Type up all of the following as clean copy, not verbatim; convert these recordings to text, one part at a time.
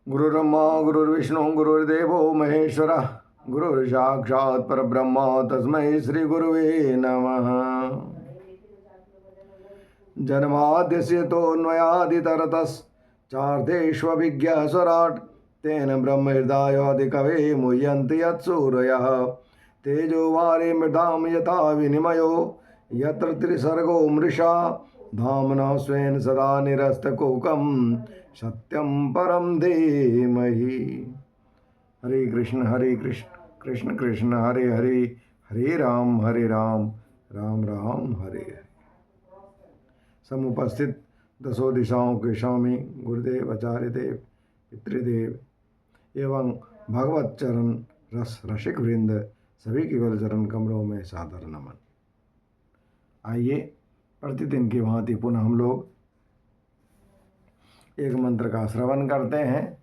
गुरुर्ब्रह्मा गुरुर्विष्णु गुरुर्देवो महेश्वरः गुरुर्साक्षात् परब्रह्म तस्मै श्री गुरुवे नमः। जन्माद्यस्य तोऽन्वयादितरतश्चार्थेष्वभिज्ञः स्वराट् तेन ब्रह्महृदायादिकवे मुह्यन्ति यत्सूरयः तेजो वारिमृतां यथा विनिमयो यत्र त्रिसर्गो मृषा धाम्ना स्वेन सदा निरस्तकुहकं सत्यं परं धीमहि। हरे कृष्ण कृष्ण कृष्ण हरे हरे, हरे राम राम राम हरे हरे। समुपस्थित दसों दिशाओं के स्वामी गुरुदेव आचार्य देव पितृदेव एवं भगवत चरण रस रसिक वृंद सभी के गल चरण कमलों में सादर नमन। आइए प्रतिदिन की भांति पुनः हम लोग एक मंत्र का श्रवण करते हैं।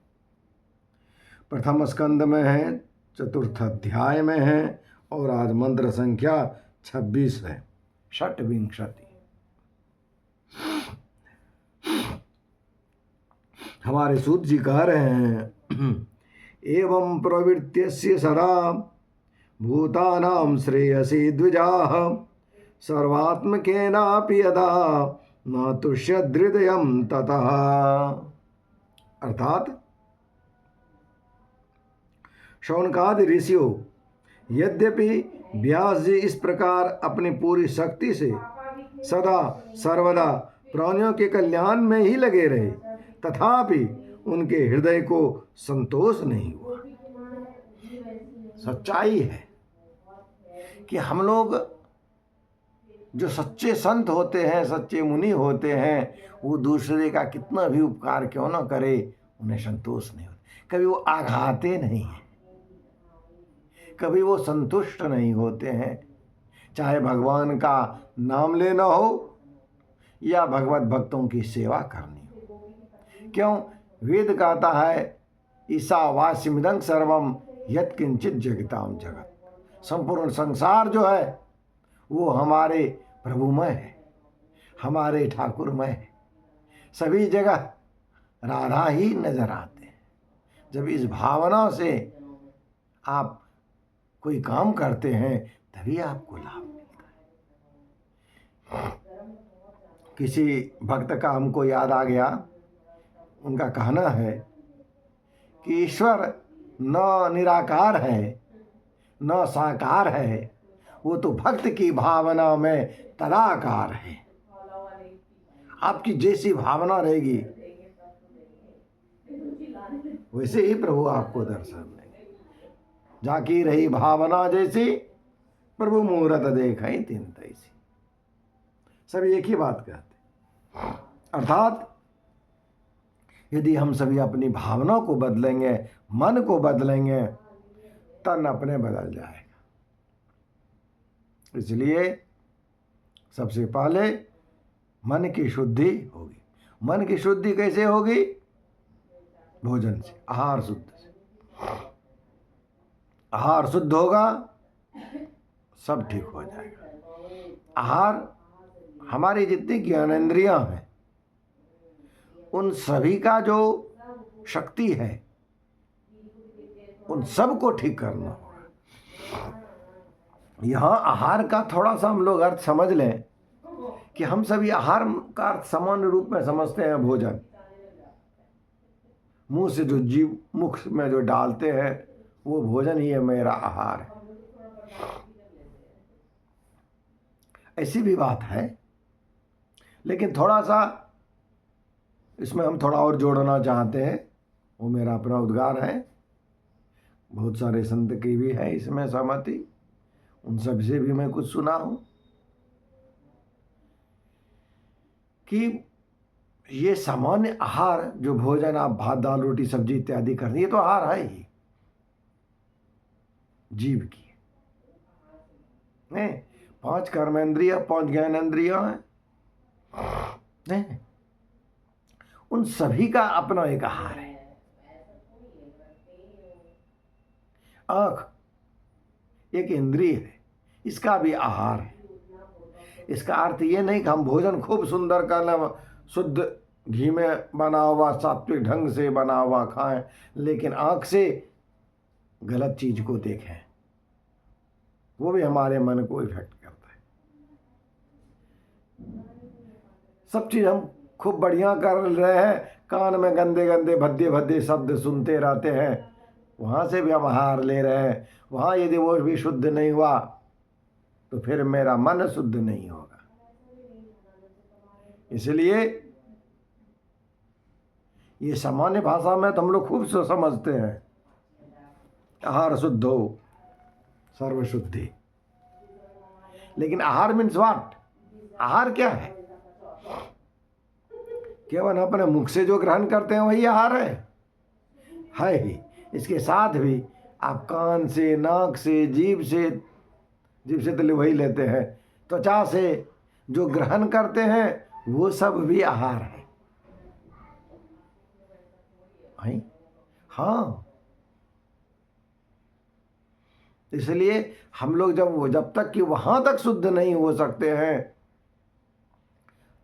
प्रथम स्कंद में है, चतुर्थ अध्याय में है और आज मंत्र संख्या 26 है, षट्विंशति। हमारे सूत जी कह रहे हैं एवं प्रवृत्त्यस्य सदा भूतानां श्रेयसी द्विजाः सर्वात्मकेनापि यदा न तुष्यदृदयं ततः। अर्थात शौनकादि ऋषियों यद्यपि व्यास जी इस प्रकार अपनी पूरी शक्ति से सदा सर्वदा प्राणियों के कल्याण में ही लगे रहे, तथापि उनके हृदय को संतोष नहीं हुआ। सच्चाई है कि हम लोग जो सच्चे संत होते हैं, सच्चे मुनि होते हैं, वो दूसरे का कितना भी उपकार क्यों ना करे, उन्हें संतोष नहीं होता। कभी वो आघाते नहीं हैं, कभी वो संतुष्ट नहीं होते हैं, चाहे भगवान का नाम लेना हो या भगवत भक्तों की सेवा करनी हो। क्यों? वेद कहता है ईशावास्यमिदं सर्वम यत्किंचित जगताम जगत। संपूर्ण संसार जो है वो हमारे प्रभुमय है, हमारे ठाकुरमय है। सभी जगह राधा ही नजर आते हैं। जब इस भावना से आप कोई काम करते हैं तभी आपको लाभ मिलता है। किसी भक्त का हमको याद आ गया, उनका कहना है कि ईश्वर न निराकार है न साकार है, वो तो भक्त की भावना में तदाकार है। आपकी जैसी भावना रहेगी वैसे ही प्रभु आपको दर्शन देंगे। जाकी रही भावना जैसी प्रभु मूरत देखई तिन तैसी। सब एक ही बात कहते। अर्थात यदि हम सभी अपनी भावना को बदलेंगे, मन को बदलेंगे, तन अपने बदल जाएगा। इसलिए सबसे पहले मन की शुद्धि होगी। मन की शुद्धि कैसे होगी? भोजन से, आहार शुद्ध से। आहार शुद्ध होगा सब ठीक हो जाएगा। आहार हमारी जितनी ज्ञानेंद्रियां हैं उन सभी का जो शक्ति है उन सब को ठीक करना होगा। यहाँ आहार का थोड़ा सा हम लोग अर्थ समझ लें कि हम सभी आहार का अर्थ सामान्य रूप में समझते हैं भोजन। मुंह से जो जीव मुख में जो डालते हैं वो भोजन ही है, मेरा आहार है। ऐसी भी बात है, लेकिन थोड़ा सा इसमें हम थोड़ा और जोड़ना चाहते हैं। वो मेरा अपना उद्गार है, बहुत सारे संत की भी है इसमें सहमति, उन सब से भी मैं कुछ सुना हूं कि ये सामान्य आहार जो भोजन आप भात दाल रोटी सब्जी इत्यादि करनी, ये तो आहार है ही जीव की। नहीं, 5 कर्मेंद्रिय 5 ज्ञानेंद्रिय हैं, नहीं, उन सभी का अपना एक आहार है। आँख एक इंद्रिय है, इसका भी आहार है। इसका अर्थ ये नहीं कि हम भोजन खूब सुंदर कर लें, शुद्ध घी में बना हुआ सात्विक ढंग से बना हुआ खाएं, लेकिन आंख से गलत चीज को देखें, वो भी हमारे मन को इफेक्ट करता है। सब चीज हम खूब बढ़िया कर रहे हैं, कान में गंदे गंदे भद्दे भद्दे शब्द सुनते रहते हैं, वहां से भी हम आहार ले रहे हैं। वहां यदि वो भी शुद्ध नहीं हुआ तो फिर मेरा मन शुद्ध नहीं होगा। इसलिए ये सामान्य भाषा में तो हम लोग खूब समझते हैं, आहार शुद्ध हो सर्व शुद्धि। लेकिन आहार मीन्स व्हाट? आहार क्या है? केवल अपने मुख से जो ग्रहण करते हैं वही आहार है ही। इसके साथ भी आप कान से, नाक से, जीभ से तो वही लेते हैं, त्वचा से जो ग्रहण करते हैं वो सब भी आहार है। हाँ, इसलिए हम लोग जब तक कि वहां तक शुद्ध नहीं हो सकते हैं,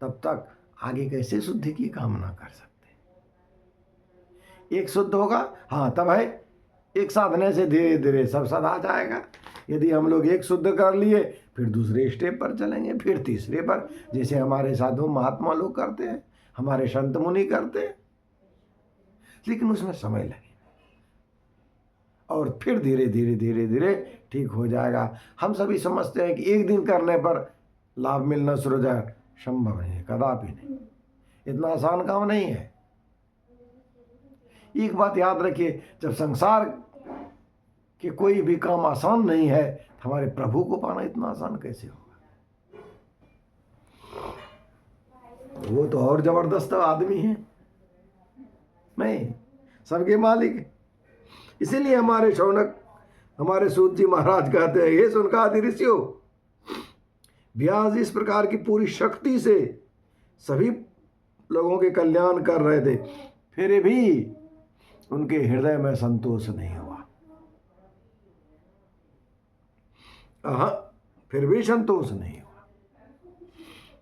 तब तक आगे कैसे शुद्धि की कामना कर सकते? एक शुद्ध होगा, हाँ तब है, एक साधने से धीरे धीरे सब सदा जाएगा। यदि हम लोग एक शुद्ध कर लिए, फिर दूसरे स्टेप पर चलेंगे, फिर तीसरे पर, जैसे हमारे साधु महात्मा लोग करते हैं, हमारे संत मुनि करते हैं। लेकिन उसमें समय लगेगा और फिर धीरे धीरे धीरे धीरे ठीक हो जाएगा। हम सभी समझते हैं कि एक दिन करने पर लाभ मिलना शुरू हो जाए, संभव नहीं है, कदापि नहीं। इतना आसान काम नहीं है। एक बात याद रखिए, जब संसार के कोई भी काम आसान नहीं है, तो हमारे प्रभु को पाना इतना आसान कैसे होगा? वो तो और जबरदस्त आदमी है, नहीं, सबके मालिक है। इसीलिए हमारे शौनक, हमारे सूत जी महाराज कहते हैं, हे सुनकादि ऋषियों, व्यास इस प्रकार की पूरी शक्ति से सभी लोगों के कल्याण कर रहे थे, फिर भी उनके हृदय में संतोष नहीं हुआ। फिर भी संतोष नहीं हुआ।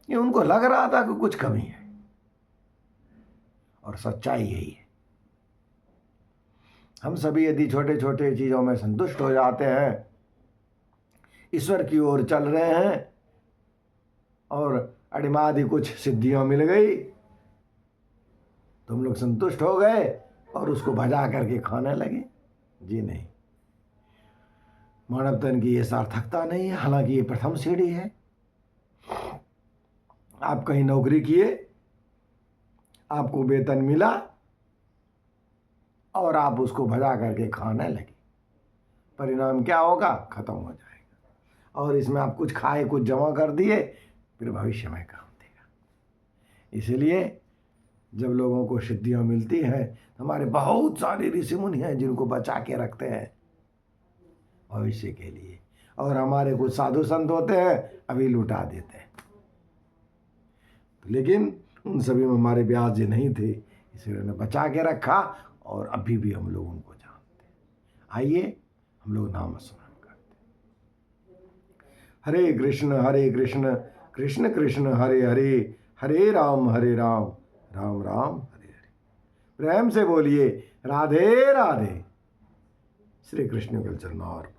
ये उनको लग रहा था कि कुछ कमी है, और सच्चाई यही है। हम सभी यदि छोटे छोटे चीजों में संतुष्ट हो जाते हैं, ईश्वर की ओर चल रहे हैं, और अड़िमादि कुछ सिद्धियां मिल गई, तो हम लोग संतुष्ट हो गए और उसको भजा करके खाने लगे। जी नहीं, मानव तन की ये सार्थकता नहीं है। हालांकि ये प्रथम सीढ़ी है। आप कहीं नौकरी किए, आपको वेतन मिला और आप उसको भजा करके खाने लगे, परिणाम क्या होगा? खत्म हो जाएगा। और इसमें आप कुछ खाए, कुछ जमा कर दिए, फिर भविष्य में काम देगा। इसलिए जब लोगों को सिद्धियां मिलती हैं, हमारे बहुत सारे ऋषि मुनि हैं जिनको बचा के रखते हैं भविष्य के लिए, और हमारे कुछ साधु संत होते हैं अभी लुटा देते हैं। लेकिन उन सभी में हमारे व्यास जी नहीं थे, इसलिए उन्हें बचा के रखा, और अभी भी हम लोग उनको जानते हैं। आइए हम लोग नाम स्मरण करते हैं। हरे कृष्ण कृष्ण कृष्ण हरे हरे, हरे राम राम राम हरे हरे। प्रेम से बोलिए राधे राधे। श्री कृष्ण के चरणार्पण।